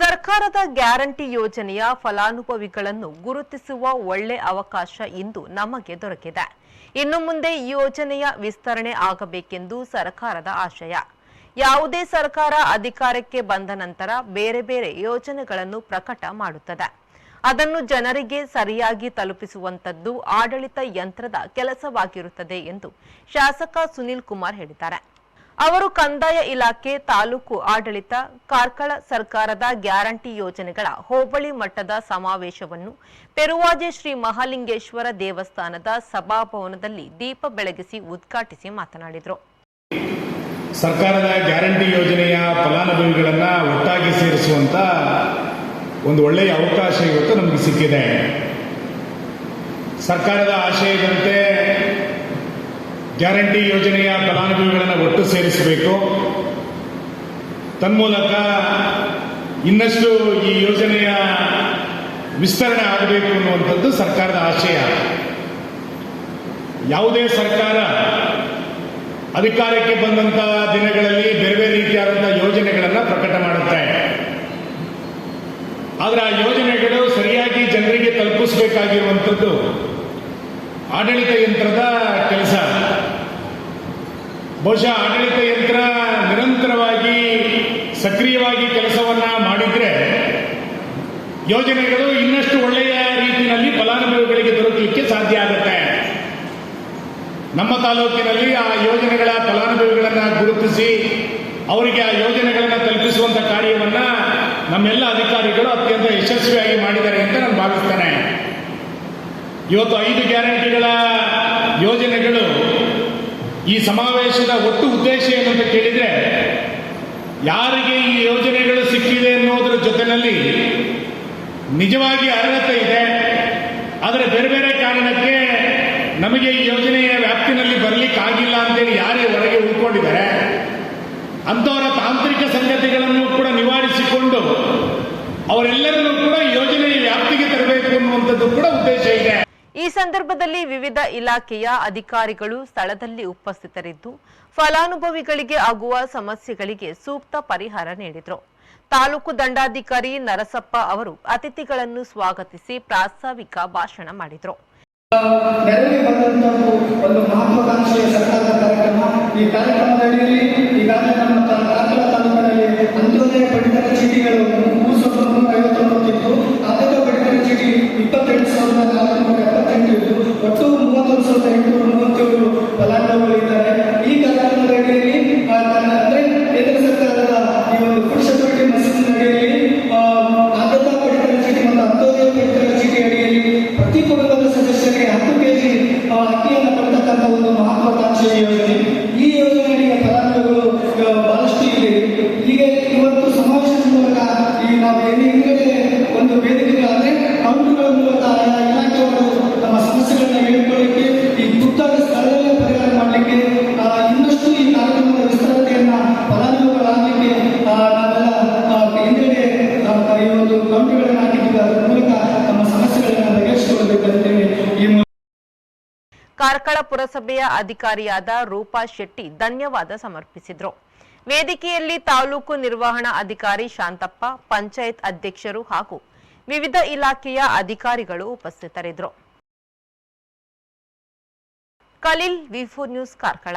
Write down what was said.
ಸರ್ಕಾರದ ಗ್ಯಾರಂಟಿ ಯೋಜನೆಯ ಫಲಾನುಭವಿಗಳನ್ನು ಗುರುತಿಸುವ ಒಳ್ಳೆ ಅವಕಾಶ ಇಂದು ನಮಗೆ ದೊರಕಿದೆ. ಇನ್ನು ಮುಂದೆ ಈ ಯೋಜನೆಯ ವಿಸ್ತರಣೆ ಆಗಬೇಕೆಂದು ಸರ್ಕಾರದ ಆಶಯ. ಯಾವುದೇ ಸರ್ಕಾರ ಅಧಿಕಾರಕ್ಕೆ ಬಂದ ನಂತರ ಬೇರೆ ಬೇರೆ ಯೋಜನೆಗಳನ್ನು ಪ್ರಕಟ ಮಾಡುತ್ತದೆ. ಅದನ್ನು ಜನರಿಗೆ ಸರಿಯಾಗಿ ತಲುಪಿಸುವಂತದ್ದು ಆಡಳಿತ ಯಂತ್ರದ ಕೆಲಸವಾಗಿರುತ್ತದೆ ಎಂದು ಶಾಸಕ ಸುನೀಲ್ ಕುಮಾರ್ ಹೇಳಿದ್ದಾರೆ. ಅವರು ಕಂದಾಯ ಇಲಾಖೆ, ತಾಲೂಕು ಆಡಳಿತ, ಕಾರ್ಕಳ ಸರ್ಕಾರದ ಗ್ಯಾರಂಟಿ ಯೋಜನೆಗಳ ಹೋಬಳಿ ಮಟ್ಟದ ಸಮಾವೇಶವನ್ನು ಪೆರುವಾಜೆ ಶ್ರೀ ಮಹಾಲಿಂಗೇಶ್ವರ ದೇವಸ್ಥಾನದ ಸಭಾಭವನದಲ್ಲಿ ದೀಪ ಬೆಳಗಿಸಿ ಉದ್ಘಾಟಿಸಿ ಮಾತನಾಡಿದರು. ಸರ್ಕಾರದ ಗ್ಯಾರಂಟಿ ಯೋಜನೆಯ ಫಲಾನುಭವಿಗಳನ್ನು ಒಟ್ಟಾಗಿ ಸೇರಿಸುವಂತ ಒಂದು ಒಳ್ಳೆಯ ಅವಕಾಶ ಇವತ್ತು ನಮಗೆ ಸಿಕ್ಕಿದೆ. ಸರ್ಕಾರದ ಆಶಯದಂತೆ ಗ್ಯಾರಂಟಿ ಯೋಜನೆಯ ಫಲಾನುಭವಿಗಳನ್ನು ಒಟ್ಟು ಸೇರಿಸಬೇಕು. ತನ್ಮೂಲಕ ಇನ್ನಷ್ಟು ಈ ಯೋಜನೆಯ ವಿಸ್ತರಣೆ ಆಗಬೇಕು ಅನ್ನುವಂಥದ್ದು ಸರ್ಕಾರದ ಆಶಯ. ಯಾವುದೇ ಸರ್ಕಾರ ಅಧಿಕಾರಕ್ಕೆ ಬಂದಂತಹ ದಿನಗಳಲ್ಲಿ ಬೇರೆ ಬೇರೆ ರೀತಿಯಾದಂತಹ ಯೋಜನೆಗಳನ್ನು ಪ್ರಕಟ ಮಾಡುತ್ತೆ. ಆದರೆ ಆ ಯೋಜನೆಗಳು ಸರಿಯಾಗಿ ಜನರಿಗೆ ತಲುಪಿಸಬೇಕಾಗಿರುವಂಥದ್ದು ಆಡಳಿತ ಯಂತ್ರದ ಕೆಲಸ. ಬಹುಶಃ ಆಡಳಿತ ಯಂತ್ರ ನಿರಂತರವಾಗಿ ಸಕ್ರಿಯವಾಗಿ ಕೆಲಸವನ್ನ ಮಾಡಿದ್ರೆ ಯೋಜನೆಗಳು ಇನ್ನಷ್ಟು ಒಳ್ಳೆಯ ರೀತಿಯಲ್ಲಿ ಫಲಾನುಭವಿಗಳಿಗೆ ದೊರಕಲಿಕ್ಕೆ ಸಾಧ್ಯ ಆಗುತ್ತೆ. ನಮ್ಮ ತಾಲೂಕಿನಲ್ಲಿ ಆ ಯೋಜನೆಗಳ ಫಲಾನುಭವಿಗಳನ್ನು ಗುರುತಿಸಿ ಅವರಿಗೆ ಆ ಯೋಜನೆಗಳನ್ನು ತಲುಪಿಸುವಂತ ಕಾರ್ಯವನ್ನ ನಮ್ಮೆಲ್ಲ ಅಧಿಕಾರಿಗಳು ಅತ್ಯಂತ ಯಶಸ್ವಿಯಾಗಿ ಮಾಡಿದ್ದಾರೆ ಅಂತ ನಾನು ಭಾವಿಸ್ತೇನೆ. ಇವತ್ತು 5 ಗ್ಯಾರಂಟಿಗಳ ಯೋಜನೆಗಳು ಈ ಸಮಾವೇಶದ ಒಟ್ಟು ಉದ್ದೇಶ ಏನು ಅಂತ ಕೇಳಿದ್ರೆ, ಯಾರಿಗೆ ಈ ಯೋಜನೆಗಳು ಸಿಕ್ಕಿದೆ ಅನ್ನೋದ್ರ ಜೊತೆಯಲ್ಲಿ ನಿಜವಾಗಿ ಅರ್ಹತೆ ಇದೆ, ಆದರೆ ಬೇರೆ ಬೇರೆ ಕಾರಣಕ್ಕೆ ನಮಗೆ ಈ ಯೋಜನೆಯ ವ್ಯಾಪ್ತಿನಲ್ಲಿ ಬರಲಿಕ್ಕೆ ಆಗಿಲ್ಲ ಅಂತೇಳಿ ಯಾರೇ ಹೊರಗೆ ಉಳ್ಕೊಂಡಿದ್ದಾರೆ ಅಂತವರ ತಾಂತ್ರಿಕ ಸಂಗತಿಗಳನ್ನು ಕೂಡ ನಿವಾರಿಸಿಕೊಂಡು ಅವರೆಲ್ಲರನ್ನೂ ಕೂಡ ಯೋಜನೆಯ ವ್ಯಾಪ್ತಿಗೆ ತರಬೇಕು ಅನ್ನುವಂಥದ್ದು ಕೂಡ ಉದ್ದೇಶ ಇದೆ. ಈ ಸಂದರ್ಭದಲ್ಲಿ ವಿವಿಧ ಇಲಾಖೆಯ ಅಧಿಕಾರಿಗಳು ಸ್ಥಳದಲ್ಲಿ ಉಪಸ್ಥಿತರಿದ್ದು ಫಲಾನುಭವಿಗಳಿಗೆ ಆಗುವ ಸಮಸ್ಯೆಗಳಿಗೆ ಸೂಕ್ತ ಪರಿಹಾರ ನೀಡಿದರು. ತಾಲೂಕು ದಂಡಾಧಿಕಾರಿ ನರಸಪ್ಪ ಅವರು ಅತಿಥಿಗಳನ್ನು ಸ್ವಾಗತಿಸಿ ಪ್ರಾಸ್ತಾವಿಕ ಭಾಷಣ ಮಾಡಿದರು. ನೆರವಿಗೆ ಬಂದಂತಹ ಒಂದು ಮಹತ್ವಾಕಾಂಕ್ಷೆಯ ಸರ್ಕಾರದ ಕಾರ್ಯಕ್ರಮ. ಈ ಕಾರ್ಯಕ್ರಮದ ಅಡಿಯಲ್ಲಿ ಈಗಾಗಲೇ ನಮ್ಮ ಕಾರ್ಕಳ ತಾಲೂಕಿನಲ್ಲಿ ಅಂತ್ಯೋದಯ ಪಡಿತರ ಚೀಟಿಗಳು 3,359 ಇದ್ದು, ಆದ್ಯತಾ ಪಡಿತರ ಚೀಟಿ 28,478 ಇದ್ದು, ಒಟ್ಟು 31,837 ಫಲಾನುಭವಿಗಳಿದ್ದಾರೆ. ಈ ಕಾರ್ಯಕ್ರಮದ ಅಡಿಯಲ್ಲಿ ಅಂದ್ರೆ ಕೇಂದ್ರ ಸರ್ಕಾರದ ಈ ಒಂದು ಫುಡ್ ಸೆಕ್ಯೂರಿಟಿ ಮಸೂದೆ ಅಡಿಯಲ್ಲಿ ಆದ್ಯತಾ ಪಡಿತರ ಚೀಟಿ ಮತ್ತು ಅಂತ್ಯೋದಯ ಪಡಿತರ ಚೀಟಿ ಅಡಿಯಲ್ಲಿ ಪ್ರತಿ ಕುಟುಂಬದ ಸದಸ್ಯರಿಗೆ 10 ಕೆಜಿ ಅಕ್ಕಿಯನ್ನು ಕೊಡ್ತಕ್ಕಂಥ ಒಂದು ಮಹತ್ವಾಕಾಂಕ್ಷೆಯ ಯೋಜನೆ. ಈ ಯೋಜನೆಯ ಫಲಾನುಭವಿಗಳು ಬಹಳಷ್ಟು ಇದೆ. ಹೀಗೆ ಇವತ್ತು ಸಮಾವೇಶದ ಮೂಲಕ ಈ ನಾವು ಹಿಂದ್ಗಡೆ ಒಂದು ವೇದಿಕೆ ಅಂದ್ರೆ ಕೌಂಟರ್ಗಳ ಮೂಲಕ ಇಲಾಖೆಗಳು ತಮ್ಮ ಸಮಸ್ಯೆಗಳನ್ನ ಹೇಳಿಕೊಳ್ಳಲಿಕ್ಕೆ, ಈ ತುರ್ತಾದ ಸ್ಥಳದಲ್ಲೇ ಪರಿಹಾರ ಮಾಡಲಿಕ್ಕೆ, ಇನ್ನಷ್ಟು ಈ ಕಾರ್ಯಕ್ರಮದ ವಿಸ್ತರಣೆಯನ್ನ ಫಲಾನುಭವಿಗಳಾಗಲಿಕ್ಕೆ ನಾವೆಲ್ಲ ಹಿಂದ್ಗಡೆ ಈ ಒಂದು ಕೌಂಟರ್ಗಳನ್ನು ಹಾಕಿದ್ದೀವಿ. ಅದರ ಮೂಲಕ ತಮ್ಮ ಸಮಸ್ಯೆಗಳನ್ನು ಬಗೆಹರಿಸಿಕೊಳ್ಳಬೇಕಂತೇಳಿ ಈ ಕಾರ್ಕಳ ಪುರಸಭೆಯ ಅಧಿಕಾರಿಯಾದ ರೂಪಾ ಶೆಟ್ಟಿ ಧನ್ಯವಾದ ಸಮರ್ಪಿಸಿದರು. ವೇದಿಕೆಯಲ್ಲಿ ತಾಲೂಕು ನಿರ್ವಹಣಾ ಅಧಿಕಾರಿ ಶಾಂತಪ್ಪ, ಪಂಚಾಯತ್ ಅಧ್ಯಕ್ಷರು ಹಾಗೂ ವಿವಿಧ ಇಲಾಖೆಯ ಅಧಿಕಾರಿಗಳು ಉಪಸ್ಥಿತರಿದ್ದರು. ಖಲೀಲ್, ವಿ4 ನ್ಯೂಸ್, ಕಾರ್ಕಳ.